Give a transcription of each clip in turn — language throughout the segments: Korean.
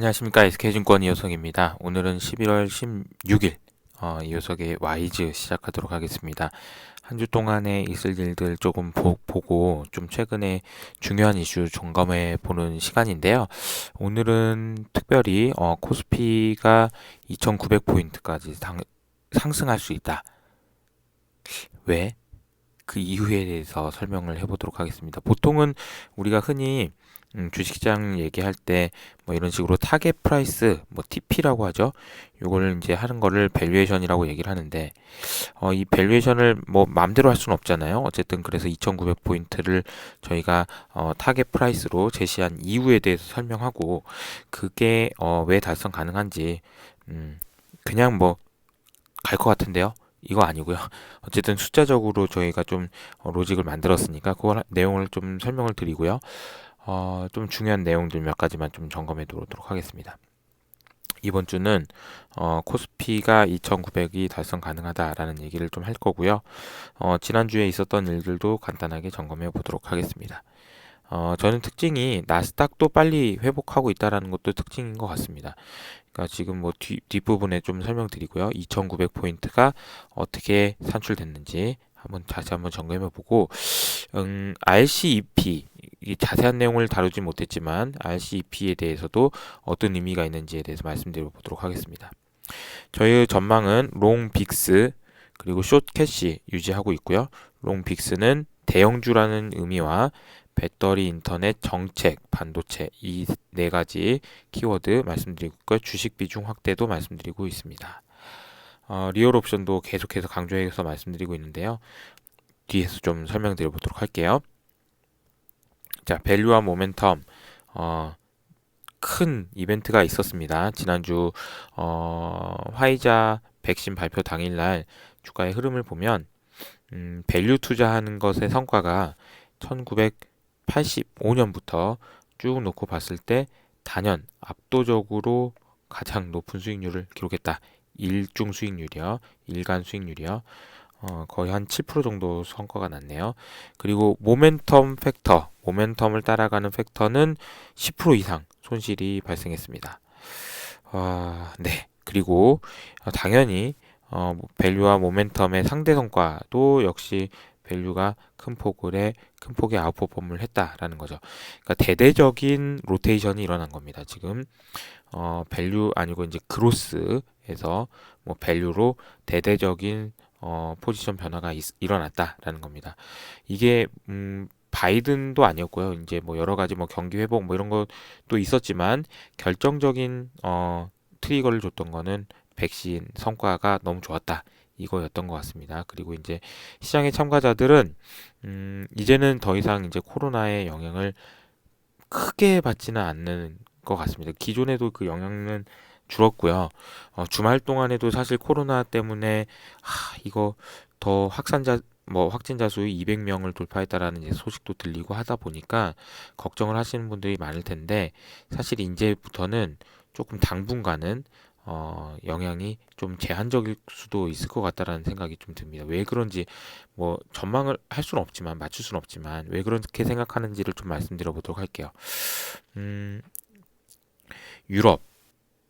안녕하십니까. SK증권 이호석입니다. 오늘은 11월 16일 이호석의 와이즈 시작하도록 하겠습니다. 한 주 동안에 있을 일들 조금 보고 좀 최근에 중요한 이슈 점검해 보는 시간인데요. 오늘은 특별히 코스피가 2,900포인트까지 상승할 수 있다. 왜? 그 이유에 대해서 설명을 해보도록 하겠습니다. 보통은 우리가 흔히 주식시장 얘기할 때 뭐 이런 식으로 타겟 프라이스, 뭐 TP라고 하죠. 요걸 이제 하는 거를 밸류에이션이라고 얘기를 하는데 이 밸류에이션을 뭐 마음대로 할 수는 없잖아요. 어쨌든 그래서 2,900포인트를 저희가 타겟 프라이스로 제시한 이유에 대해서 설명하고 그게 왜 달성 가능한지 그냥 뭐 갈 것 같은데요. 이거 아니고요. 어쨌든 숫자적으로 저희가 좀 로직을 만들었으니까 그 내용을 좀 설명을 드리고요. 좀 중요한 내용들 몇 가지만 좀 점검해 보도록 하겠습니다. 이번 주는 코스피가 2,900이 달성 가능하다라는 얘기를 좀 할 거고요. 지난주에 있었던 일들도 간단하게 점검해 보도록 하겠습니다. 저는 특징이 나스닥도 빨리 회복하고 있다라는 것도 특징인 것 같습니다. 그러니까 지금 뭐 뒷부분에 좀 설명드리고요. 2,900포인트가 어떻게 산출됐는지 다시 한번 점검해 보고, RCEP, 이 자세한 내용을 다루지 못했지만, RCEP에 대해서도 어떤 의미가 있는지에 대해서 말씀드려 보도록 하겠습니다. 저희 전망은 롱 빅스, 그리고 숏 캐시 유지하고 있고요. 롱 빅스는 대형주라는 의미와 배터리, 인터넷, 정책, 반도체 이 네 가지 키워드 말씀드리고 있고요. 주식 비중 확대도 말씀드리고 있습니다. 리얼 옵션도 계속해서 강조해서 말씀드리고 있는데요. 뒤에서 좀 설명드려 보도록 할게요. 자, 밸류와 모멘텀 큰 이벤트가 있었습니다. 지난주 화이자 백신 발표 당일날 주가의 흐름을 보면 밸류 투자하는 것의 성과가 1985년부터 쭉 놓고 봤을 때 단연 압도적으로 가장 높은 수익률을 기록했다. 일중 수익률이요. 일간 수익률이요. 거의 한 7% 정도 성과가 났네요. 그리고 모멘텀을 따라가는 팩터는 10% 이상 손실이 발생했습니다. 네. 그리고 당연히 밸류와 모멘텀의 상대 성과도 역시 밸류가 큰 폭의 아웃퍼폼을 했다라는 거죠. 그러니까 대대적인 로테이션이 일어난 겁니다. 지금 밸류 아니고 이제 그로스에서 뭐 밸류로 대대적인 포지션 변화가 일어났다라는 겁니다. 이게 바이든도 아니었고요. 이제 뭐 여러 가지 뭐 경기 회복 뭐 이런 것도 있었지만 결정적인 트리거를 줬던 거는 백신 성과가 너무 좋았다. 이거였던 것 같습니다. 그리고 이제 시장의 참가자들은 이제는 더 이상 이제 코로나의 영향을 크게 받지는 않는 것 같습니다. 기존에도 그 영향은 줄었고요. 주말 동안에도 사실 코로나 때문에 이거 더 확진자 수의 200명을 돌파했다라는 이제 소식도 들리고 하다 보니까 걱정을 하시는 분들이 많을 텐데 사실 이제부터는 조금 당분간은 영향이 좀 제한적일 수도 있을 것 같다라는 생각이 좀 듭니다. 왜 그런지 뭐 전망을 할 수는 없지만 맞출 수는 없지만 왜 그렇게 생각하는지를 좀 말씀드려 보도록 할게요. 음, 유럽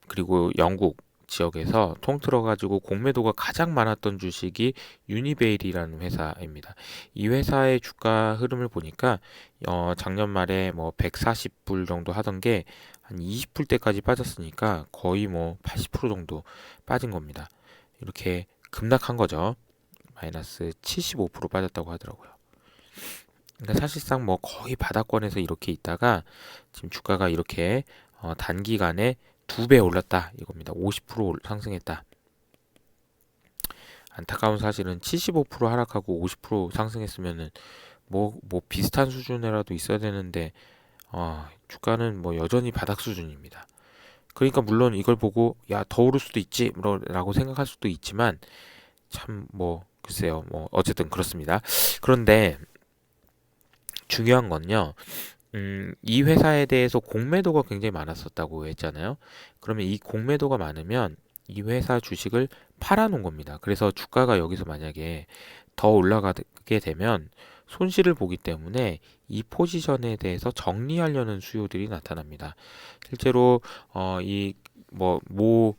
그리고 영국 지역에서 통틀어 가지고 공매도가 가장 많았던 주식이 유니베일이라는 회사입니다. 이 회사의 주가 흐름을 보니까 작년 말에 뭐 140불 정도 하던 게 한 20불대까지 빠졌으니까 거의 뭐 80% 정도 빠진 겁니다. 이렇게 급락한 거죠. 마이너스 75% 빠졌다고 하더라고요. 그러니까 사실상 뭐 거의 바닥권에서 이렇게 있다가 지금 주가가 이렇게 단기간에 2배 올랐다 이겁니다. 50% 상승했다. 안타까운 사실은 75% 하락하고 50% 상승했으면은 뭐 비슷한 수준이라도 있어야 되는데 주가는 뭐 여전히 바닥 수준입니다. 그러니까 물론 이걸 보고 야 더 오를 수도 있지 라고 생각할 수도 있지만 참 뭐 글쎄요 뭐 어쨌든 그렇습니다. 그런데 중요한 건요. 이 회사에 대해서 공매도가 굉장히 많았었다고 했잖아요. 그러면 이 공매도가 많으면 이 회사 주식을 팔아놓은 겁니다. 그래서 주가가 여기서 만약에 더 올라가게 되면 손실을 보기 때문에 이 포지션에 대해서 정리하려는 수요들이 나타납니다. 실제로 이뭐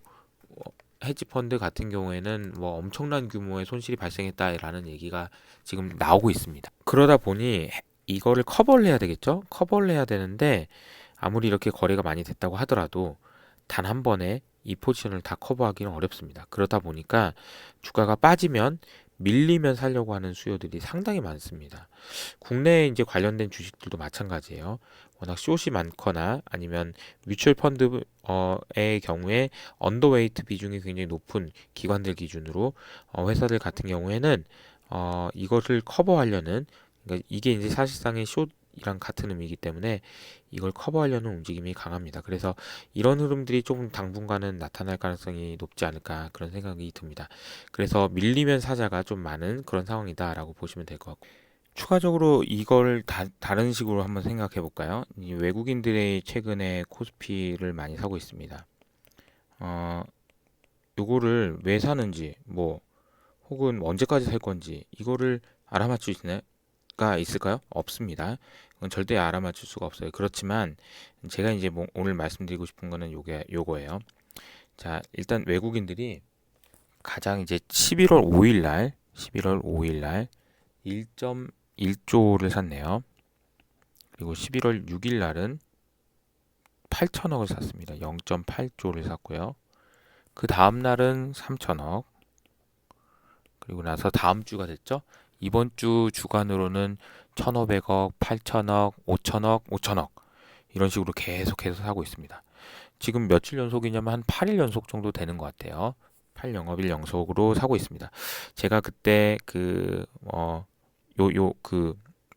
헤지 펀드 같은 경우에는 뭐 엄청난 규모의 손실이 발생했다라는 얘기가 지금 나오고 있습니다. 그러다 보니 이거를 커버를 해야 되겠죠? 커버를 해야 되는데 아무리 이렇게 거래가 많이 됐다고 하더라도 단 한 번에 이 포지션을 다 커버하기는 어렵습니다. 그러다 보니까 주가가 빠지면 밀리면 살려고 하는 수요들이 상당히 많습니다. 국내에 이제 관련된 주식들도 마찬가지예요. 워낙 숏이 많거나 아니면 뮤추얼 펀드의 경우에 언더웨이트 비중이 굉장히 높은 기관들 기준으로 회사들 같은 경우에는 이것을 커버하려는, 그러니까 이게 이제 사실상의 숏이랑 같은 의미이기 때문에 이걸 커버하려는 움직임이 강합니다. 그래서 이런 흐름들이 조금 당분간은 나타날 가능성이 높지 않을까 그런 생각이 듭니다. 그래서 밀리면 사자가 좀 많은 그런 상황이다라고 보시면 될 것 같고, 추가적으로 이걸 다른 식으로 한번 생각해 볼까요? 이 외국인들이 최근에 코스피를 많이 사고 있습니다. 어, 요거를 왜 사는지, 뭐 혹은 언제까지 살 건지 이거를 알아맞힐 수가 있을까요? 없습니다. 이건 절대 알아맞힐 수가 없어요. 그렇지만 제가 이제 뭐 오늘 말씀드리고 싶은 거는 요거예요. 자, 일단 외국인들이 가장 이제 11월 5일 날 1.1조를 샀네요. 그리고 11월 6일 날은 8천억을 샀습니다. 0.8조를 샀고요. 그 다음 날은 3천억. 그리고 나서 다음 주가 됐죠. 이번 주 주간으로는 1,500억, 8천억, 5천억, 5천억 이런 식으로 계속해서 사고 있습니다. 지금 며칠 연속이냐면 한 8일 연속 정도 되는 것 같아요. 8영업일 연속으로 사고 있습니다. 제가 그때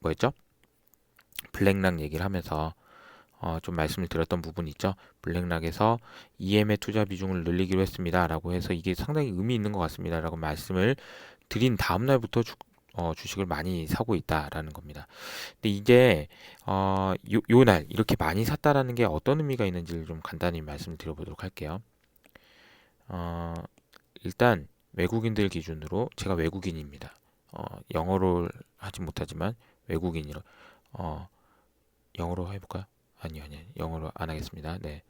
뭐였죠? 블랙락 얘기를 하면서 좀 말씀을 드렸던 부분이 있죠. 블랙락에서 EM의 투자 비중을 늘리기로 했습니다. 라고 해서 이게 상당히 의미 있는 것 같습니다. 라고 말씀을 드린 다음 날부터 주식을 많이 사고 있다라는 겁니다. 근데 이게 요 날 이렇게 많이 샀다라는 게 어떤 의미가 있는지를 좀 간단히 말씀을 드려보도록 할게요. 일단 외국인들 기준으로 제가 외국인입니다. 영어를 하지 못하지만 외국인이라 영어로 해볼까요? 아니요. 영어로 안 하겠습니다. 네.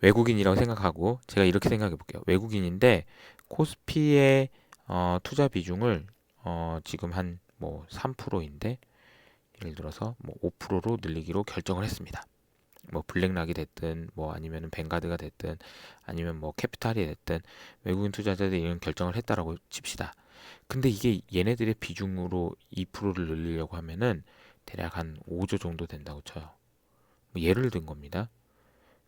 외국인이라고 생각하고 제가 이렇게 생각해 볼게요. 외국인인데 코스피의 투자 비중을 지금 한 뭐 3%인데 예를 들어서 뭐 5%로 늘리기로 결정을 했습니다. 뭐 블랙락이 됐든 뭐 아니면은 뱅가드가 됐든 아니면 뭐 캐피탈이 됐든 외국인 투자자들이 이런 결정을 했다라고 칩시다. 근데 이게 얘네들의 비중으로 2%를 늘리려고 하면은 대략 한 5조 정도 된다고 쳐요. 뭐 예를 든 겁니다.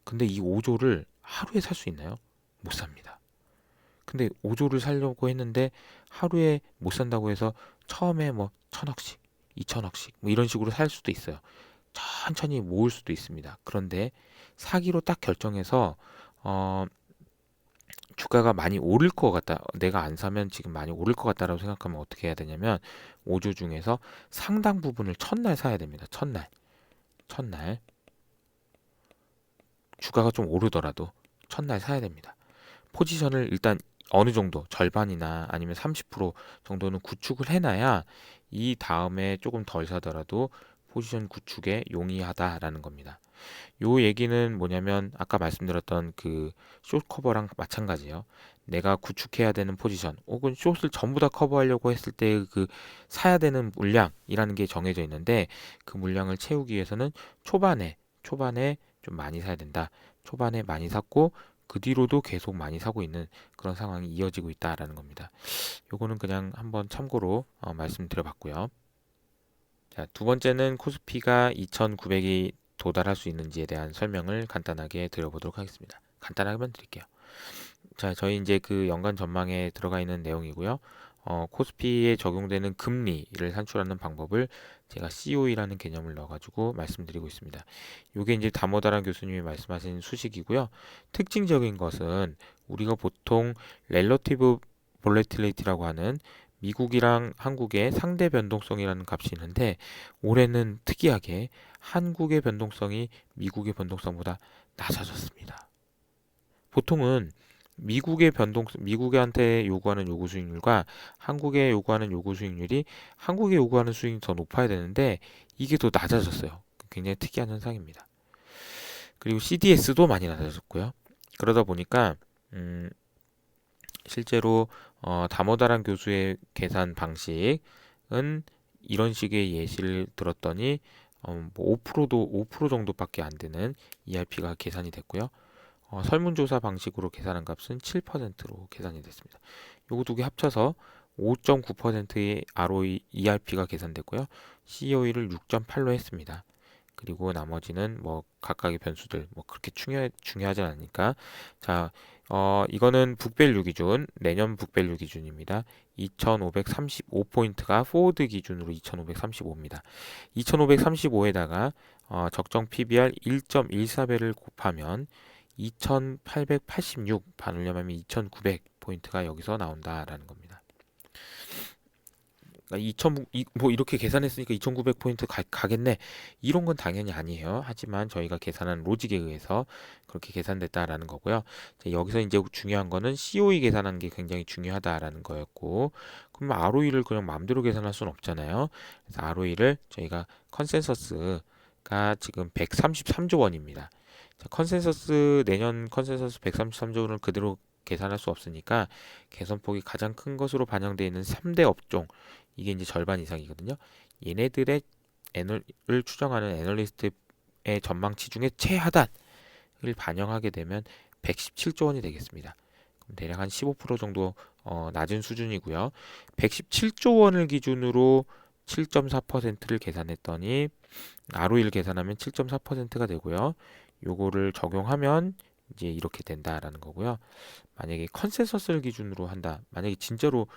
근데 이 5조를 하루에 살 수 있나요? 못 삽니다. 근데 5조를 살려고 했는데 하루에 못 산다고 해서 처음에 뭐 1,000억씩, 2,000억씩 뭐 이런 식으로 살 수도 있어요. 천천히 모을 수도 있습니다. 그런데 사기로 딱 결정해서 어, 주가가 많이 오를 것 같다. 내가 안 사면 지금 많이 오를 것 같다라고 생각하면 어떻게 해야 되냐면 5조 중에서 상당 부분을 첫날 사야 됩니다. 첫날 주가가 좀 오르더라도 첫날 사야 됩니다. 포지션을 일단 어느 정도 절반이나 아니면 30% 정도는 구축을 해놔야 이 다음에 조금 덜 사더라도 포지션 구축에 용이하다라는 겁니다. 요 얘기는 뭐냐면 아까 말씀드렸던 그 숏 커버랑 마찬가지예요. 내가 구축해야 되는 포지션 혹은 숏을 전부 다 커버하려고 했을 때 그 사야 되는 물량이라는 게 정해져 있는데 그 물량을 채우기 위해서는 초반에 좀 많이 사야 된다. 초반에 많이 샀고 그 뒤로도 계속 많이 사고 있는 그런 상황이 이어지고 있다라는 겁니다. 요거는 그냥 한번 참고로 말씀드려봤고요. 자, 두 번째는 코스피가 2,900이 도달할 수 있는지에 대한 설명을 간단하게 드려보도록 하겠습니다. 간단하게만 드릴게요. 자, 저희 이제 그 연간 전망에 들어가 있는 내용이고요. 코스피에 적용되는 금리를 산출하는 방법을 제가 COE라는 개념을 넣어가지고 말씀드리고 있습니다. 이게 이제 다모다란 교수님이 말씀하신 수식이고요. 특징적인 것은 우리가 보통 렐러티브 볼레틸리티라고 하는 미국이랑 한국의 상대 변동성이라는 값이 있는데 올해는 특이하게 한국의 변동성이 미국의 변동성보다 낮아졌습니다. 보통은 미국한테 요구하는 요구 수익률과 한국에 요구하는 요구 수익률이 한국에 요구하는 수익이 더 높아야 되는데 이게 더 낮아졌어요. 굉장히 특이한 현상입니다. 그리고 CDS도 많이 낮아졌고요. 그러다 보니까 음, 실제로 다모다란 교수의 계산 방식은 이런 식의 예시를 들었더니 뭐 5% 정도밖에 안 되는 ERP가 계산이 됐고요. 설문조사 방식으로 계산한 값은 7%로 계산이 됐습니다. 요거 두 개 합쳐서 5.9%의 ROE, ERP가 계산됐고요. COE를 6.8로 했습니다. 그리고 나머지는 뭐 각각의 변수들 뭐 그렇게 중요하진 않으니까 자, 이거는 북밸류 기준, 내년 북밸류 기준입니다. 2535포인트가 포워드 기준으로 2535입니다. 2535에다가 적정 PBR 1.14배를 곱하면 2886 반올림하면 2900포인트가 여기서 나온다라는 겁니다. 그러니까 뭐 이렇게 계산했으니까 2900포인트 가겠네. 이런 건 당연히 아니에요. 하지만 저희가 계산한 로직에 의해서 그렇게 계산됐다라는 거고요. 여기서 이제 중요한 거는 COE 계산한 게 굉장히 중요하다라는 거였고, 그럼 ROE를 그냥 마음대로 계산할 수는 없잖아요. 그래서 ROE를 저희가 컨센서스가 지금 133조 원입니다. 내년 컨센서스 133조 원을 그대로 계산할 수 없으니까 개선폭이 가장 큰 것으로 반영되어 있는 3대 업종, 이게 이제 절반 이상이거든요. 얘네들의 을 추정하는 애널리스트의 전망치 중에 최하단을 반영하게 되면 117조 원이 되겠습니다. 그럼 대략 한 15% 정도 낮은 수준이고요. 117조 원을 기준으로 7.4%를 계산했더니 ROE를 계산하면 7.4%가 되고요. 요거를 적용하면 이제 이렇게 된다라는 거고요. 만약에 컨센서스를 기준으로 한다. 만약에 진짜로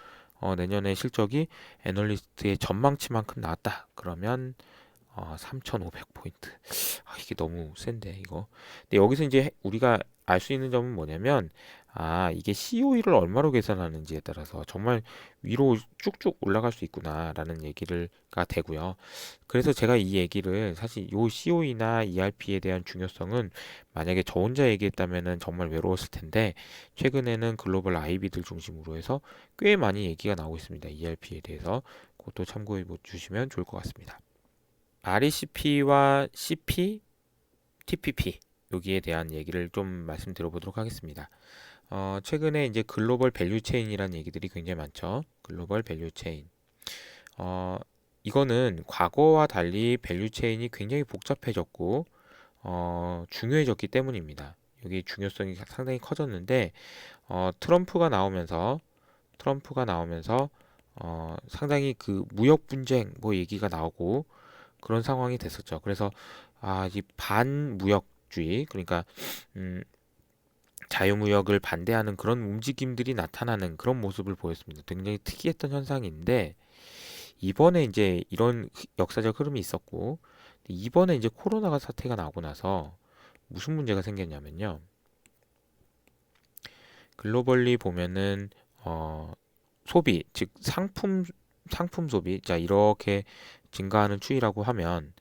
내년에 실적이 애널리스트의 전망치만큼 나왔다. 그러면 3,500포인트. 이게 너무 센데 이거. 근데 여기서 이제 우리가 알 수 있는 점은 뭐냐면 이게 COE를 얼마로 계산하는지에 따라서 정말 위로 쭉쭉 올라갈 수 있구나라는 얘기가 되고요. 그래서 제가 이 얘기를 사실 요 COE나 ERP에 대한 중요성은 만약에 저 혼자 얘기했다면은 정말 외로웠을 텐데 최근에는 글로벌 IB들 중심으로 해서 꽤 많이 얘기가 나오고 있습니다. ERP에 대해서 그것도 참고해 주시면 좋을 것 같습니다. RECP와 CP, TPP 여기에 대한 얘기를 좀 말씀드려보도록 하겠습니다. 최근에 이제 글로벌 밸류 체인이라는 얘기들이 굉장히 많죠. 글로벌 밸류 체인. 이거는 과거와 달리 밸류 체인이 굉장히 복잡해졌고 중요해졌기 때문입니다. 여기 중요성이 상당히 커졌는데 트럼프가 나오면서 상당히 그 무역 분쟁 뭐 얘기가 나오고 그런 상황이 됐었죠. 그래서 이 반무역주의, 그러니까 음, 자유무역을 반대하는 그런 움직임들이 나타나는 그런 모습을 보였습니다. 굉장히 특이했던 현상인데 이번에 이제 이런 역사적 흐름이 있었고 이번에 이제 코로나가 사태가 나고 나서 무슨 문제가 생겼냐면요. 글로벌리 보면은 소비, 즉 상품 소비, 자 이렇게 증가하는 추이라고 하면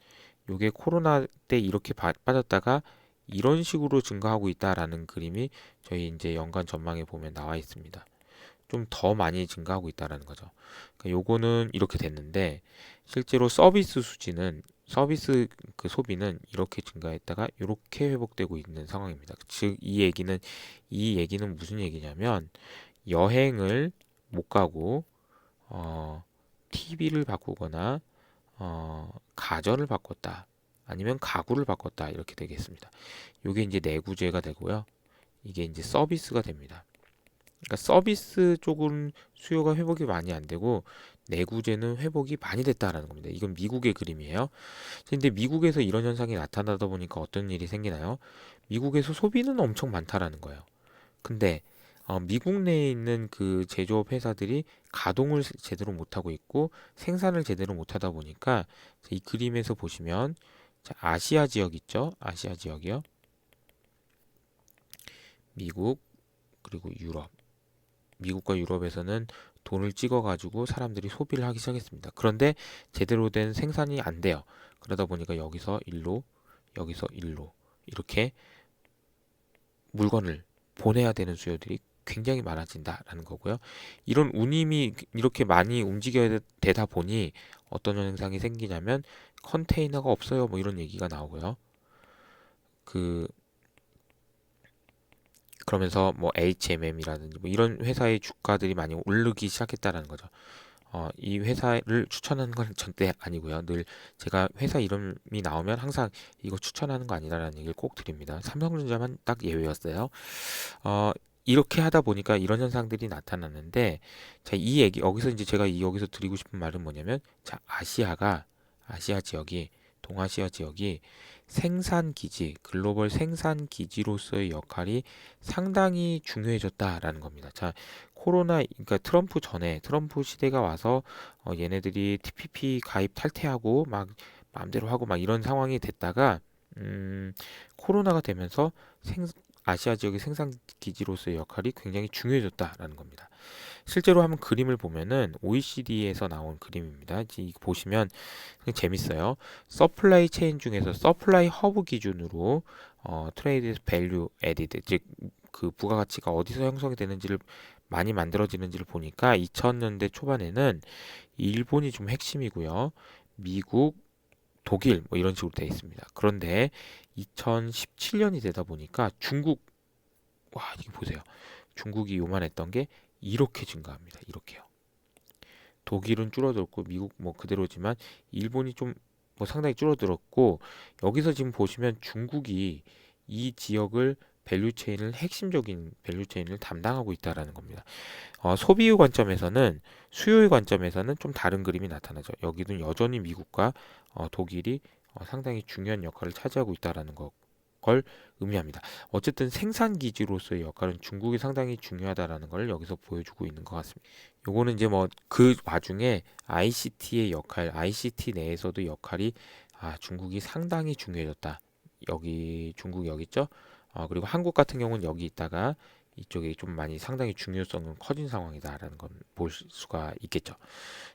요게 코로나 때 이렇게 빠졌다가 이런 식으로 증가하고 있다라는 그림이 저희 이제 연간 전망에 보면 나와 있습니다. 좀 더 많이 증가하고 있다라는 거죠. 그러니까 요거는 이렇게 됐는데 실제로 서비스 그 소비는 이렇게 증가했다가 이렇게 회복되고 있는 상황입니다. 즉 이 얘기는 무슨 얘기냐면 여행을 못 가고 TV를 바꾸거나 가전을 바꿨다. 아니면 가구를 바꿨다. 이렇게 되겠습니다. 이게 이제 내구재가 되고요. 이게 이제 서비스가 됩니다. 그러니까 서비스 쪽은 수요가 회복이 많이 안 되고 내구재는 회복이 많이 됐다라는 겁니다. 이건 미국의 그림이에요. 근데 미국에서 이런 현상이 나타나다 보니까 어떤 일이 생기나요? 미국에서 소비는 엄청 많다라는 거예요. 근데 미국 내에 있는 그 제조업 회사들이 가동을 제대로 못하고 있고 생산을 제대로 못하다 보니까 이 그림에서 보시면 아시아 지역 있죠? 아시아 지역이요. 미국 그리고 유럽. 미국과 유럽에서는 돈을 찍어가지고 사람들이 소비를 하기 시작했습니다. 그런데 제대로 된 생산이 안 돼요. 그러다 보니까 여기서 일로, 여기서 일로 이렇게 물건을 보내야 되는 수요들이 굉장히 많아진다라는 거고요. 이런 운임이 이렇게 많이 움직여야 되다 보니 어떤 현상이 생기냐면 컨테이너가 없어요. 뭐 이런 얘기가 나오고요. 그 그러면서 뭐 HMM이라든지 뭐 이런 회사의 주가들이 많이 오르기 시작했다라는 거죠. 이 회사를 추천하는 건 절대 아니고요. 늘 제가 회사 이름이 나오면 항상 이거 추천하는 거 아니다라는 얘기를 꼭 드립니다. 삼성전자만 딱 예외였어요. 어, 이렇게 하다 보니까 이런 현상들이 나타났는데, 자, 이 얘기, 여기서 이제 제가 여기서 드리고 싶은 말은 뭐냐면, 자, 아시아 지역이, 동아시아 지역이 생산 기지, 글로벌 생산 기지로서의 역할이 상당히 중요해졌다라는 겁니다. 자, 그러니까 트럼프 전에, 트럼프 시대가 와서, 얘네들이 TPP 가입 탈퇴하고, 막, 마음대로 하고, 막 이런 상황이 됐다가, 코로나가 되면서 아시아 지역의 생산 기지로서의 역할이 굉장히 중요해졌다라는 겁니다. 실제로 한번 그림을 보면은 OECD에서 나온 그림입니다. 이거 보시면 재밌어요. 서플라이 체인 중에서 서플라이 허브 기준으로 트레이드 밸류 에디드, 즉 그 부가가치가 어디서 형성이 되는지를 많이 만들어지는지를 보니까 2000년대 초반에는 일본이 좀 핵심이고요. 미국, 독일 뭐 이런 식으로 되어 있습니다. 그런데 2017년이 되다 보니까 와, 이게 보세요. 중국이 요만했던 게 이렇게 증가합니다. 이렇게요. 독일은 줄어들었고 미국 뭐 그대로지만 일본이 좀 뭐 상당히 줄어들었고, 여기서 지금 보시면 중국이 이 지역을 밸류체인을 핵심적인 밸류체인을 담당하고 있다라는 겁니다. 소비의 관점에서는 수요의 관점에서는 좀 다른 그림이 나타나죠. 여기는 여전히 미국과 독일이 상당히 중요한 역할을 차지하고 있다라는 걸 의미합니다. 어쨌든 생산 기지로서의 역할은 중국이 상당히 중요하다라는 걸 여기서 보여주고 있는 것 같습니다. 요거는 이제 뭐 그 와중에 ICT의 역할, ICT 내에서도 역할이 중국이 상당히 중요해졌다. 여기 중국이 여기 있죠. 그리고 한국 같은 경우는 여기 있다가 이쪽에 좀 많이 상당히 중요성은 커진 상황이다라는 건 볼 수가 있겠죠.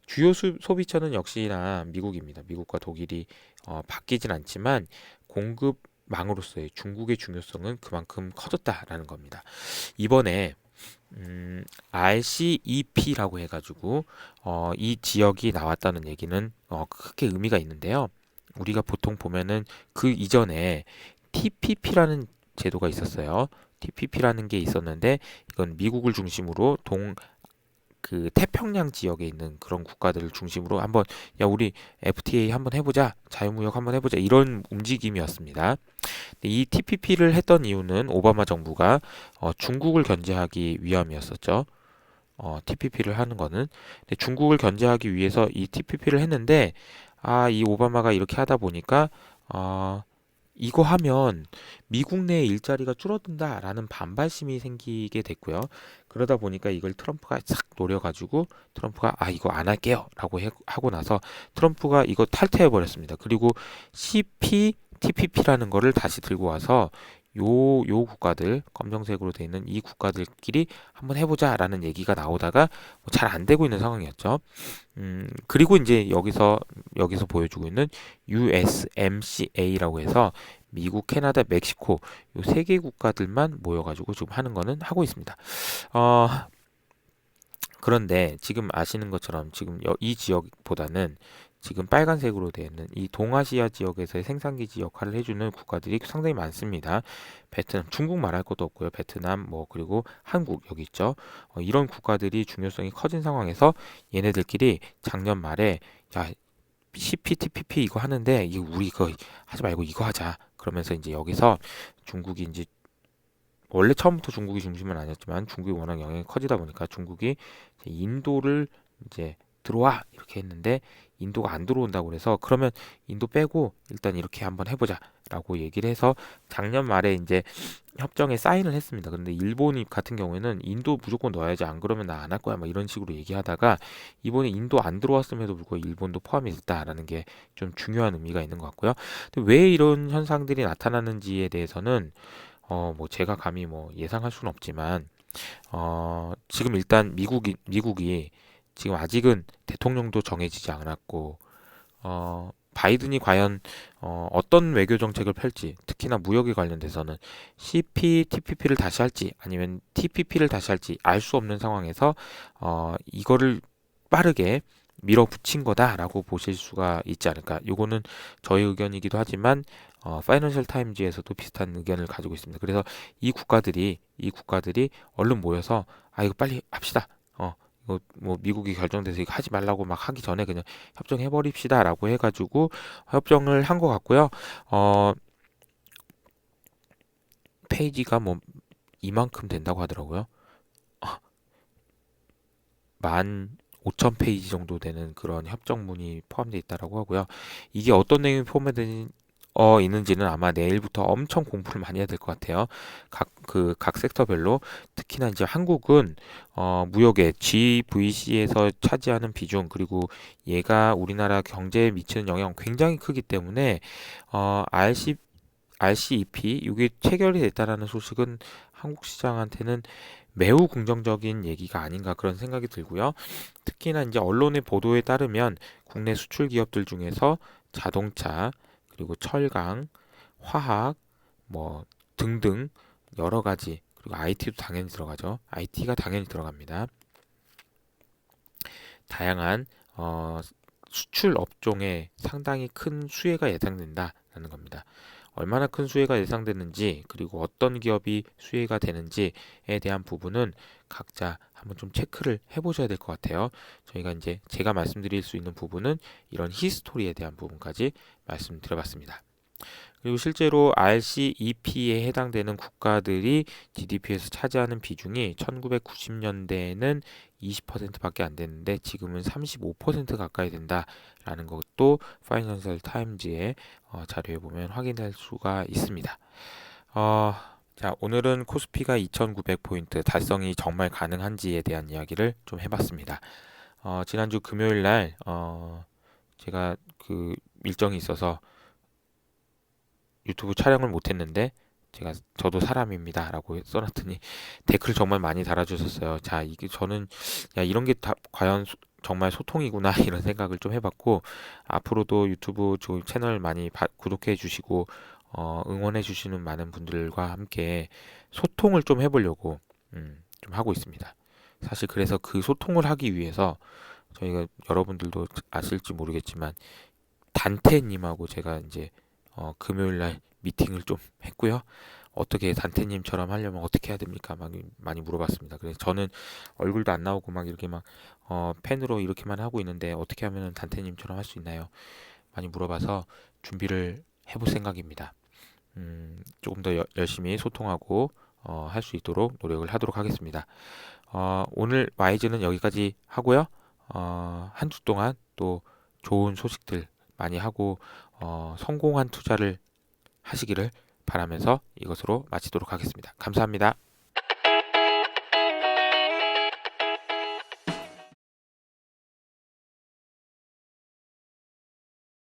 주요 소비처는 역시나 미국입니다. 미국과 독일이 바뀌진 않지만 공급망으로서의 중국의 중요성은 그만큼 커졌다라는 겁니다. 이번에 RCEP라고 해가지고 이 지역이 나왔다는 얘기는 크게 의미가 있는데요. 우리가 보통 보면은 그 이전에 TPP라는 제도가 있었어요. TPP라는 게 있었는데 이건 미국을 중심으로 그 태평양 지역에 있는 그런 국가들을 중심으로 한번 야 우리 FTA 한번 해보자, 자유무역 한번 해보자 이런 움직임이었습니다. 이 TPP를 했던 이유는 오바마 정부가 중국을 견제하기 위함이었었죠. TPP를 하는 거는. 근데 중국을 견제하기 위해서 이 TPP를 했는데 이 오바마가 이렇게 하다 보니까 이거 하면 미국 내 일자리가 줄어든다라는 반발심이 생기게 됐고요. 그러다 보니까 이걸 트럼프가 싹 노려가지고 트럼프가 이거 안 할게요 라고 하고 나서 트럼프가 이거 탈퇴해 버렸습니다. 그리고 CPTPP라는 거를 다시 들고 와서 요 국가들, 검정색으로 되어 있는 이 국가들끼리 한번 해보자라는 얘기가 나오다가 잘 안 되고 있는 상황이었죠. 그리고 이제 여기서 보여주고 있는 USMCA라고 해서 미국, 캐나다, 멕시코 요 세 개 국가들만 모여가지고 지금 하는 거는 하고 있습니다. 어, 그런데 지금 아시는 것처럼 지금 이 지역보다는 지금 빨간색으로 되어 있는 이 동아시아 지역에서의 생산기지 역할을 해주는 국가들이 상당히 많습니다. 베트남, 중국 말할 것도 없고요. 베트남, 뭐 그리고 한국 여기 있죠. 이런 국가들이 중요성이 커진 상황에서 얘네들끼리 작년 말에 야 CPTPP 이거 하는데 이거 우리 이거 하지 말고 이거 하자. 그러면서 이제 여기서 중국이 이제 원래 처음부터 중국이 중심은 아니었지만 중국이 워낙 영향이 커지다 보니까 중국이 이제 인도를 이제 들어와 이렇게 했는데 인도가 안 들어온다고 그래서 그러면 인도 빼고 일단 이렇게 한번 해보자라고 얘기를 해서 작년 말에 이제 협정에 사인을 했습니다. 그런데 일본이 같은 경우에는 인도 무조건 넣어야지 안 그러면 나 안 할 거야 막 이런 식으로 얘기하다가 이번에 인도 안 들어왔음에도 불구하고 일본도 포함이 됐다라는 게 좀 중요한 의미가 있는 것 같고요. 근데 왜 이런 현상들이 나타나는지에 대해서는 뭐 제가 감히 뭐 예상할 수는 없지만 지금 일단 미국이 지금 아직은 대통령도 정해지지 않았고 바이든이 과연 어떤 외교 정책을 펼지, 특히나 무역에 관련돼서는 CPTPP를 다시 할지 아니면 TPP를 다시 할지 알 수 없는 상황에서 이거를 빠르게 밀어붙인 거다라고 보실 수가 있지 않을까. 요거는 저의 의견이기도 하지만 파이낸셜 타임즈에서도 비슷한 의견을 가지고 있습니다. 그래서 이 국가들이 얼른 모여서 이거 빨리 합시다. 이거 뭐 미국이 결정돼서 이거 하지 말라고 막 하기 전에 그냥 협정해 버립시다라고 해가지고 협정을 한 것 같고요. 어, 페이지가 뭐 이만큼 된다고 하더라고요. 15,000페이지 정도 되는 그런 협정문이 포함되어 있다라고 하고요. 이게 어떤 내용이 포함되어 있는지는 아마 내일부터 엄청 공부를 많이 해야 될 것 같아요. 각 섹터별로 특히나 이제 한국은 무역의 GVC에서 차지하는 비중 그리고 얘가 우리나라 경제에 미치는 영향 굉장히 크기 때문에 RCEP 이게 체결이 됐다라는 소식은 한국 시장한테는 매우 긍정적인 얘기가 아닌가 그런 생각이 들고요. 특히나 이제 언론의 보도에 따르면 국내 수출 기업들 중에서 자동차 그리고 철강, 화학 뭐 등등 여러 가지 그리고 IT도 당연히 들어가죠. IT가 당연히 들어갑니다. 다양한 수출 업종에 상당히 큰 수혜가 예상된다라는 겁니다. 얼마나 큰 수혜가 예상되는지 그리고 어떤 기업이 수혜가 되는지에 대한 부분은 각자 한번 좀 체크를 해보셔야 될 것 같아요. 저희가 이제 제가 말씀드릴 수 있는 부분은 이런 히스토리에 대한 부분까지 말씀드려봤습니다. 그리고 실제로 RCEP에 해당되는 국가들이 GDP에서 차지하는 비중이 1990년대에는 20%밖에 안 됐는데 지금은 35% 가까이 된다라는 것도 파이낸셜 타임즈의 자료에 보면 확인할 수가 있습니다. 자, 오늘은 코스피가 2,900포인트 달성이 정말 가능한지에 대한 이야기를 좀 해봤습니다. 지난주 금요일 날 제가 그 일정이 있어서 유튜브 촬영을 못했는데 저도 사람입니다라고 써놨더니 댓글 정말 많이 달아주셨어요. 자, 이게 저는 야 이런 게 다 과연 정말 소통이구나 이런 생각을 좀 해봤고 앞으로도 유튜브 채널 많이 구독해 주시고 응원해 주시는 많은 분들과 함께 소통을 좀 해보려고 좀 하고 있습니다. 사실 그래서 그 소통을 하기 위해서 저희가 여러분들도 아실지 모르겠지만 단테님하고 제가 이제 금요일 날 미팅을 좀 했고요. 어떻게 단테님처럼 하려면 어떻게 해야 됩니까? 막 많이 물어봤습니다. 그래서 저는 얼굴도 안 나오고 막 이렇게 막 펜으로 이렇게만 하고 있는데 어떻게 하면 단테님처럼 할 수 있나요? 많이 물어봐서 준비를 해볼 생각입니다. 조금 더 열심히 소통하고 할 수 있도록 노력을 하도록 하겠습니다. 오늘 와이즈는 여기까지 하고요. 한 주 동안 또 좋은 소식들 많이 하고 성공한 투자를 하시기를 바라면서 이것으로 마치도록 하겠습니다. 감사합니다.